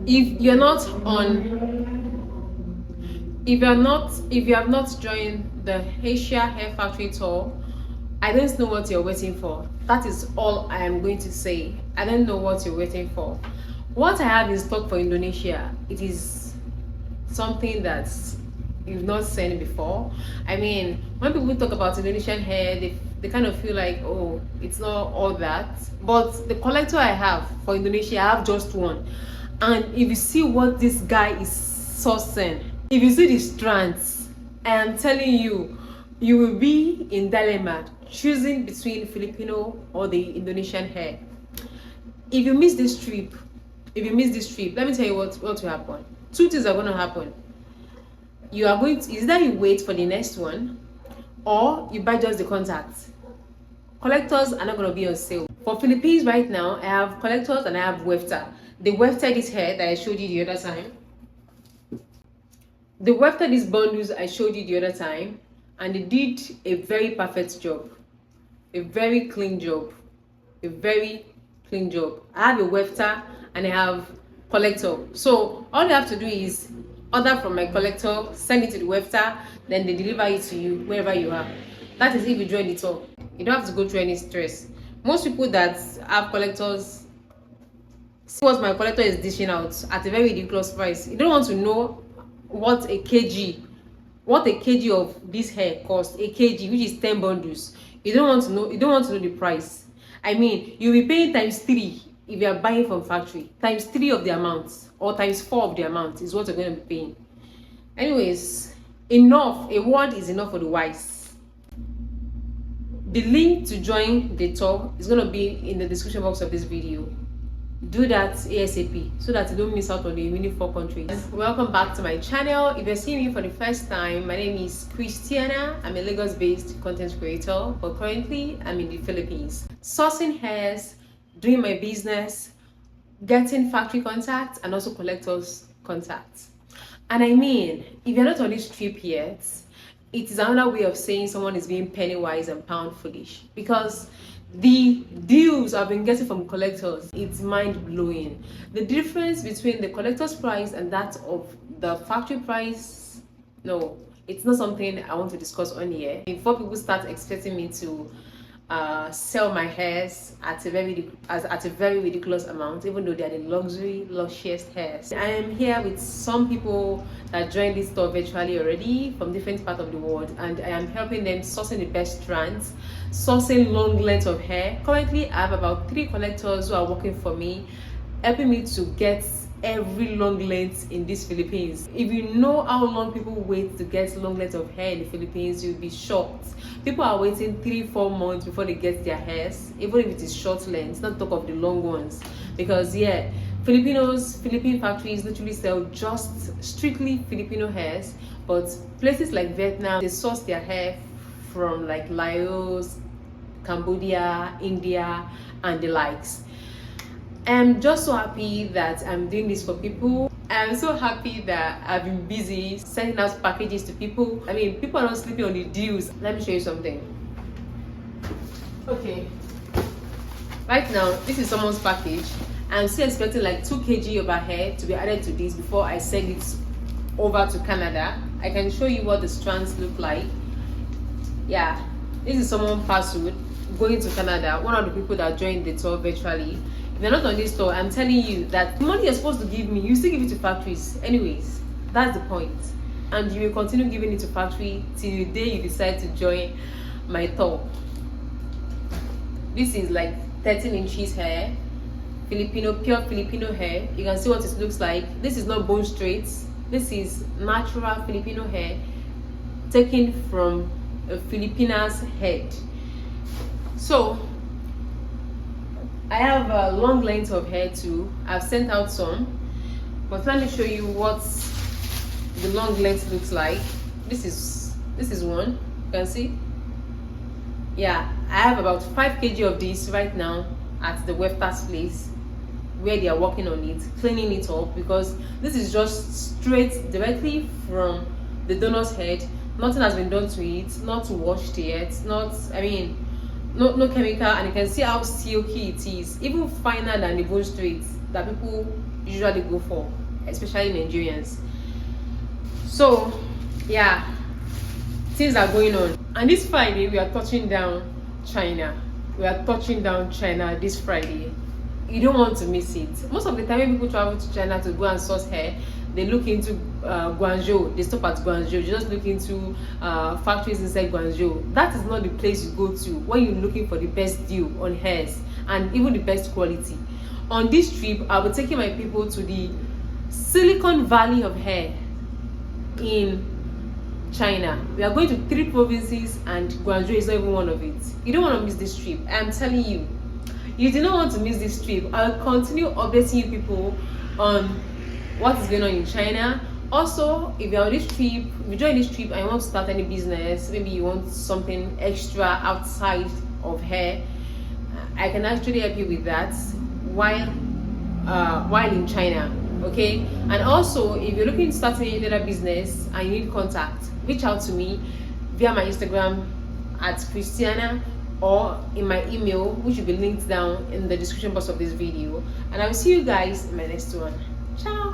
if you're not on if you have not joined the Asia Hair Factory tour, I don't know what you're waiting for. That is all I am going to say. I don't know what you're waiting for. What I have in stock for Indonesia, it is something that you've not seen before. I mean, when people talk about Indonesian hair, they kind of feel like, oh, it's not all that. But the collector I have for Indonesia, I have just one. And if you see what this guy is sourcing, if you see the strands, I am telling you, you will be in dilemma choosing between Filipino or the Indonesian hair. If you miss this trip, let me tell you what will happen. Two things are going to happen. You are going to, is that you wait for the next one, or you buy just the contacts. Collectors are not going to be on sale. For Philippines right now, I have collectors and I have wefter. The wefter this hair that I showed you the other time. The wefter these bundles I showed you the other time, and they did a very perfect job. A very clean job. A very clean job. I have a wefter and I have collector. So all you have to do is order from my collector, send it to the wefter, then they deliver it to you wherever you are. That is if you join the tour. You don't have to go through any stress. Most people that have collectors see what my collector is dishing out at a very ridiculous price. You don't want to know what a kg of this hair costs. A kg, which is 10 bundles. You don't want to know the price. I mean, you'll be paying times 3 if you are buying from factory. Times 3 of the amount, or times 4 of the amount is what you're going to be paying. Anyways, enough. A word is enough for the wise. The link to join the tour is going to be in the description box of this video. Do that ASAP so that you don't miss out on the remaining 4 countries. Welcome back to my channel. If you're seeing me for the first time, my name is Kristyanah. I'm a Lagos-based content creator, but currently I'm in the Philippines. Sourcing hairs, doing my business, getting factory contacts, and also collectors contacts. And I mean, if you're not on this trip yet, it is another way of saying someone is being penny wise and pound foolish, because the deals I've been getting from collectors, it's mind-blowing. The difference between the collector's price and that of the factory price, no, it's not something I want to discuss on here. Before people start expecting me to sell my hairs at a very ridiculous amount, even though they are the luscious hairs. I am here with some people that joined this store virtually already from different parts of the world, and I am helping them sourcing the best strands, sourcing long lengths of hair. Currently I have about 3 collectors who are working for me, helping me to get every long length in these Philippines. If you know how long people wait to get long length of hair in the Philippines, you'll be shocked. People are waiting 3-4 months before they get their hairs, even if it is short length, not talk of the long ones. Because yeah, Philippine factories literally sell just strictly Filipino hairs, but places like Vietnam, they source their hair from like Laos, Cambodia, India, and the likes. I'm just so happy that I'm doing this for people. I'm so happy that I've been busy sending out packages to people. I mean, people are not sleeping on the deals. Let me show you something. Okay. Right now, this is someone's package. I'm still expecting like 2 kg of her hair to be added to this before I send it over to Canada. I can show you what the strands look like. Yeah, this is someone's parcel going to Canada. One of the people that joined the tour virtually. If you're not on this store, I'm telling you that the money you're supposed to give me, you still give it to factories. Anyways, that's the point. And you will continue giving it to factory till the day you decide to join my tour. This is like 13 inches hair, pure Filipino hair. You can see what it looks like. This is not bone straight. This is natural Filipino hair taken from a Filipina's head. So I have a long length of hair too. I've sent out some, but let me show you what the long length looks like. This is one. You can see. Yeah, I have about 5 kg of this right now at the wefter's place, where they are working on it, cleaning it up, because this is just straight directly from the donor's head. Nothing has been done to it, not washed yet, no chemical, and you can see how silky it is, even finer than the bone straight that people usually go for, especially Nigerians. So yeah, things are going on. And this Friday we are touching down China. We are touching down China this Friday. You don't want to miss it. Most of the time when people travel to China to go and source hair, they look into Guangzhou. They stop at Guangzhou. They just look into factories inside Guangzhou. That is not the place you go to when you're looking for the best deal on hairs and even the best quality. On this trip, I'll be taking my people to the Silicon Valley of hair in China. We are going to 3 provinces and Guangzhou is not even one of it. You don't want to miss this trip. I'm telling you. You do not want to miss this trip. I'll continue updating you people on what is going on in China. Also, if you're on this trip, if you join this trip and you want to start any business, maybe you want something extra outside of hair, I can actually help you with that while in China. Okay, and also if you're looking to start any other business and you need contact, reach out to me via my Instagram at Kristyanah or in my email, which will be linked down in the description box of this video. And I will see you guys in my next one. Ciao.